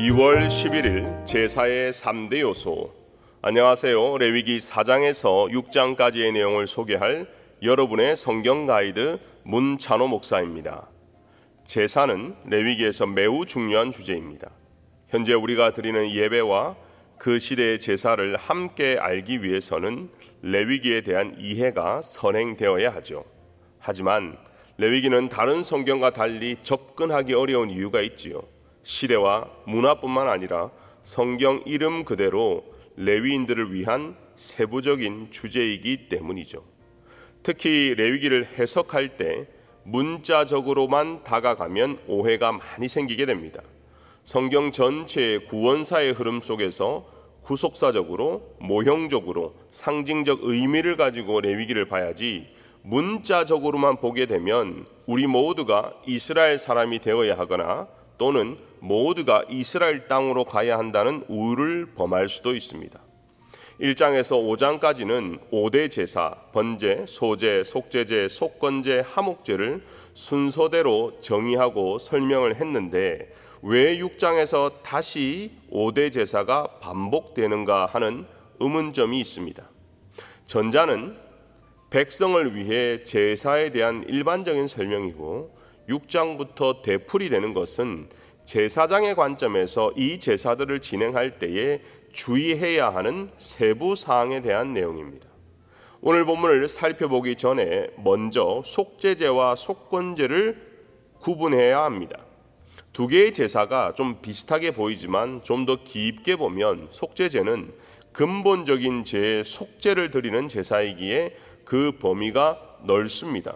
2월 11일 제사의 3대 요소. 안녕하세요. 레위기 4장에서 6장까지의 내용을 소개할 여러분의 성경 가이드 문찬호 목사입니다. 제사는 레위기에서 매우 중요한 주제입니다. 현재 우리가 드리는 예배와 그 시대의 제사를 함께 알기 위해서는 레위기에 대한 이해가 선행되어야 하죠. 하지만 레위기는 다른 성경과 달리 접근하기 어려운 이유가 있지요. 시대와 문화뿐만 아니라 성경 이름 그대로 레위인들을 위한 세부적인 주제이기 때문이죠. 특히 레위기를 해석할 때 문자적으로만 다가가면 오해가 많이 생기게 됩니다. 성경 전체의 구원사의 흐름 속에서 구속사적으로, 모형적으로, 상징적 의미를 가지고 레위기를 봐야지 문자적으로만 보게 되면 우리 모두가 이스라엘 사람이 되어야 하거나 또는 모두가 이스라엘 땅으로 가야 한다는 우를 범할 수도 있습니다. 1장에서 5장까지는 5대 제사, 번제, 소제, 속제제, 속건제, 하목제를 순서대로 정의하고 설명을 했는데 왜 6장에서 다시 5대 제사가 반복되는가 하는 의문점이 있습니다. 전자는 백성을 위해 제사에 대한 일반적인 설명이고 6장부터 되풀이 되는 것은 제사장의 관점에서 이 제사들을 진행할 때에 주의해야 하는 세부 사항에 대한 내용입니다. 오늘 본문을 살펴보기 전에 먼저 속제제와 속건제를 구분해야 합니다. 두 개의 제사가 좀 비슷하게 보이지만 좀 더 깊게 보면 속제제는 근본적인 죄의 속죄를 드리는 제사이기에 그 범위가 넓습니다.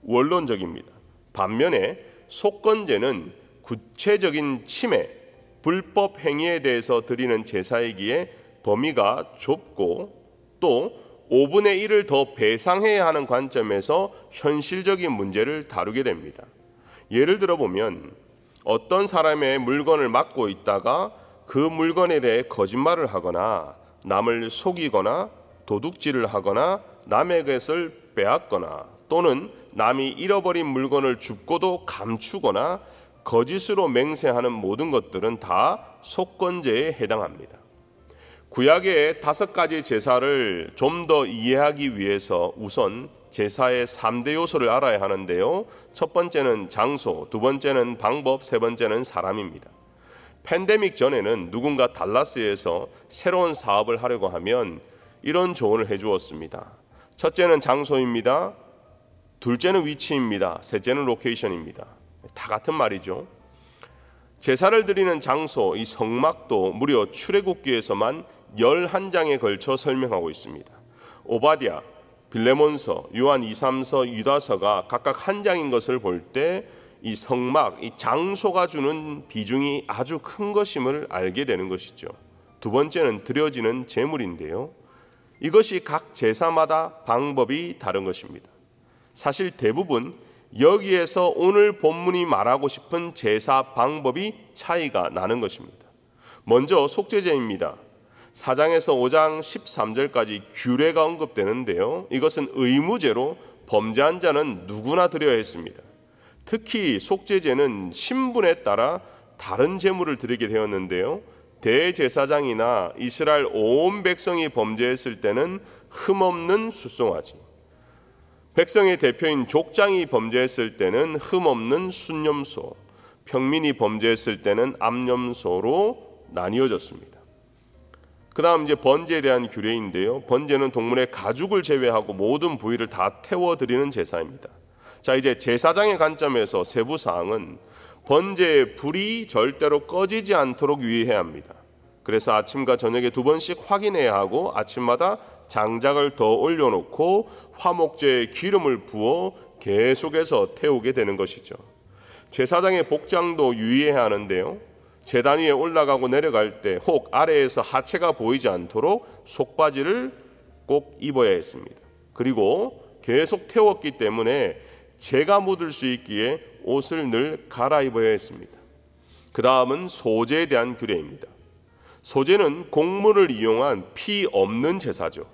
원론적입니다. 반면에 속건제는 구체적인 침해, 불법 행위에 대해서 드리는 제사이기에 범위가 좁고 또 5분의 1을 더 배상해야 하는 관점에서 현실적인 문제를 다루게 됩니다. 예를 들어 보면 어떤 사람의 물건을 맡고 있다가 그 물건에 대해 거짓말을 하거나 남을 속이거나 도둑질을 하거나 남의 것을 빼앗거나 또는 남이 잃어버린 물건을 줍고도 감추거나 거짓으로 맹세하는 모든 것들은 다 속건제에 해당합니다. 구약의 5가지 제사를 좀 더 이해하기 위해서 우선 제사의 3대 요소를 알아야 하는데요. 첫 번째는 장소, 두 번째는 방법, 세 번째는 사람입니다. 팬데믹 전에는 누군가 달라스에서 새로운 사업을 하려고 하면 이런 조언을 해주었습니다. 첫째는 장소입니다. 둘째는 위치입니다. 셋째는 로케이션입니다. 다 같은 말이죠. 제사를 드리는 장소, 이 성막도 무려 출애굽기에서만 11장에 걸쳐 설명하고 있습니다. 오바댜, 빌레몬서, 요한 2, 3서, 유다서가 각각 한 장인 것을 볼 때 이 성막, 이 장소가 주는 비중이 아주 큰 것임을 알게 되는 것이죠. 두 번째는 드려지는 제물인데요. 이것이 각 제사마다 방법이 다른 것입니다. 사실 대부분 여기에서 오늘 본문이 말하고 싶은 제사 방법이 차이가 나는 것입니다. 먼저 속제제입니다. 4장에서 5장 13절까지 규례가 언급되는데요. 이것은 의무제로 범죄한 자는 누구나 드려야 했습니다. 특히 속제제는 신분에 따라 다른 제물을 드리게 되었는데요. 대제사장이나 이스라엘 온 백성이 범죄했을 때는 흠없는 숫송아지, 백성의 대표인 족장이 범죄했을 때는 흠없는 순염소, 평민이 범죄했을 때는 암염소로 나뉘어졌습니다. 그 다음 이제 번제에 대한 규례인데요. 번제는 동물의 가죽을 제외하고 모든 부위를 다 태워드리는 제사입니다. 자, 이제 제사장의 관점에서 세부 사항은 번제의 불이 절대로 꺼지지 않도록 유의해야 합니다. 그래서 아침과 저녁에 2번씩 확인해야 하고 아침마다 장작을 더 올려놓고 화목제에 기름을 부어 계속해서 태우게 되는 것이죠. 제사장의 복장도 유의해야 하는데요. 제단 위에 올라가고 내려갈 때 혹 아래에서 하체가 보이지 않도록 속바지를 꼭 입어야 했습니다. 그리고 계속 태웠기 때문에 재가 묻을 수 있기에 옷을 늘 갈아입어야 했습니다. 그 다음은 소제에 대한 규례입니다. 소제는 곡물을 이용한 피 없는 제사죠.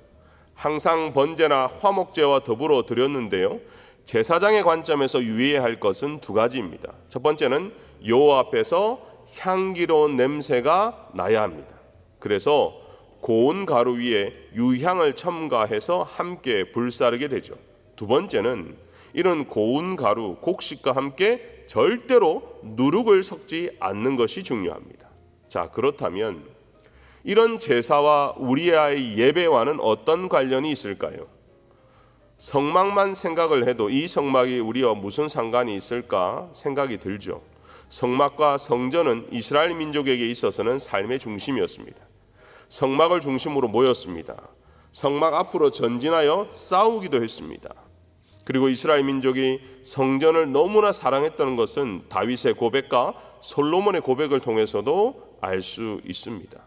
항상 번제나 화목제와 더불어 드렸는데요. 제사장의 관점에서 유의해야 할 것은 두 가지입니다. 첫 번째는 여호와 앞에서 향기로운 냄새가 나야 합니다. 그래서 고운 가루 위에 유향을 첨가해서 함께 불사르게 되죠. 두 번째는 이런 고운 가루, 곡식과 함께 절대로 누룩을 섞지 않는 것이 중요합니다. 자, 그렇다면 이런 제사와 우리의 예배와는 어떤 관련이 있을까요? 성막만 생각을 해도 이 성막이 우리와 무슨 상관이 있을까 생각이 들죠. 성막과 성전은 이스라엘 민족에게 있어서는 삶의 중심이었습니다. 성막을 중심으로 모였습니다. 성막 앞으로 전진하여 싸우기도 했습니다. 그리고 이스라엘 민족이 성전을 너무나 사랑했다는 것은 다윗의 고백과 솔로몬의 고백을 통해서도 알 수 있습니다.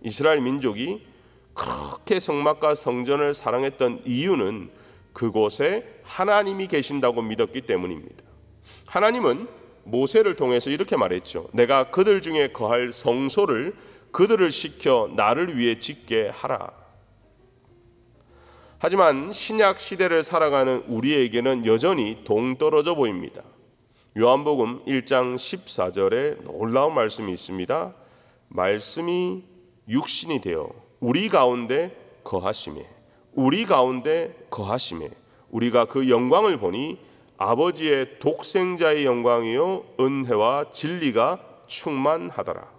이스라엘 민족이 그렇게 성막과 성전을 사랑했던 이유는 그곳에 하나님이 계신다고 믿었기 때문입니다. 하나님은 모세를 통해서 이렇게 말했죠. 내가 그들 중에 거할 성소를 그들을 시켜 나를 위해 짓게 하라. 하지만 신약 시대를 살아가는 우리에게는 여전히 동떨어져 보입니다. 요한복음 1장 14절에 놀라운 말씀이 있습니다. 말씀이 육신이 되어 우리 가운데 거하시매 우리가 그 영광을 보니 아버지의 독생자의 영광이요 은혜와 진리가 충만하더라.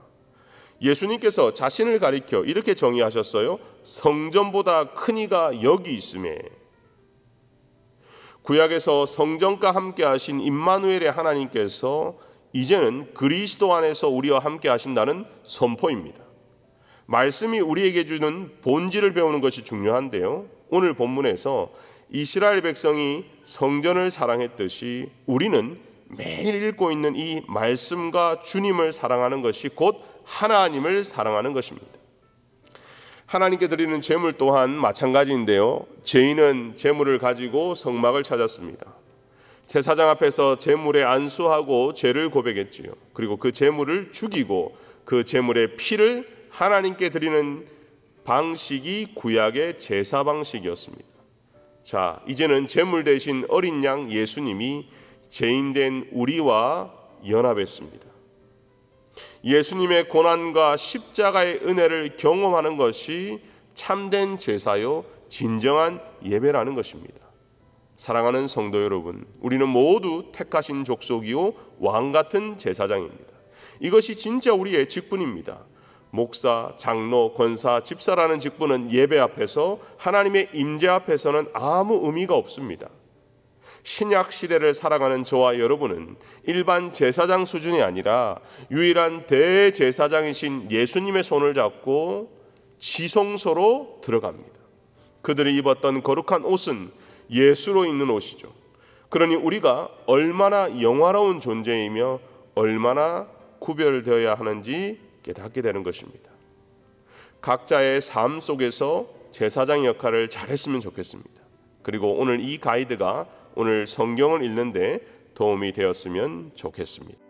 예수님께서 자신을 가리켜 이렇게 정의하셨어요. 성전보다 큰 이가 여기 있음에. 구약에서 성전과 함께 하신 임마누엘의 하나님께서 이제는 그리스도 안에서 우리와 함께 하신다는 선포입니다. 말씀이 우리에게 주는 본질을 배우는 것이 중요한데요. 오늘 본문에서 이스라엘 백성이 성전을 사랑했듯이 우리는 매일 읽고 있는 이 말씀과 주님을 사랑하는 것이 곧 하나님을 사랑하는 것입니다. 하나님께 드리는 제물 또한 마찬가지인데요. 죄인은 제물을 가지고 성막을 찾았습니다. 제사장 앞에서 제물에 안수하고 죄를 고백했지요. 그리고 그 제물을 죽이고 그 제물의 피를 하나님께 드리는 방식이 구약의 제사 방식이었습니다. 자, 이제는 제물 대신 어린 양 예수님이 죄인된 우리와 연합했습니다. 예수님의 고난과 십자가의 은혜를 경험하는 것이 참된 제사요 진정한 예배라는 것입니다. 사랑하는 성도 여러분, 우리는 모두 택하신 족속이요 왕 같은 제사장입니다. 이것이 진짜 우리의 직분입니다. 목사, 장로, 권사, 집사라는 직분은 예배 앞에서 하나님의 임재 앞에서는 아무 의미가 없습니다. 신약 시대를 살아가는 저와 여러분은 일반 제사장 수준이 아니라 유일한 대제사장이신 예수님의 손을 잡고 지성소로 들어갑니다. 그들이 입었던 거룩한 옷은 예수로 입는 옷이죠. 그러니 우리가 얼마나 영화로운 존재이며 얼마나 구별되어야 하는지 깨닫게 되는 것입니다. 각자의 삶 속에서 제사장 역할을 잘했으면 좋겠습니다. 그리고 오늘 이 가이드가 오늘 성경을 읽는데 도움이 되었으면 좋겠습니다.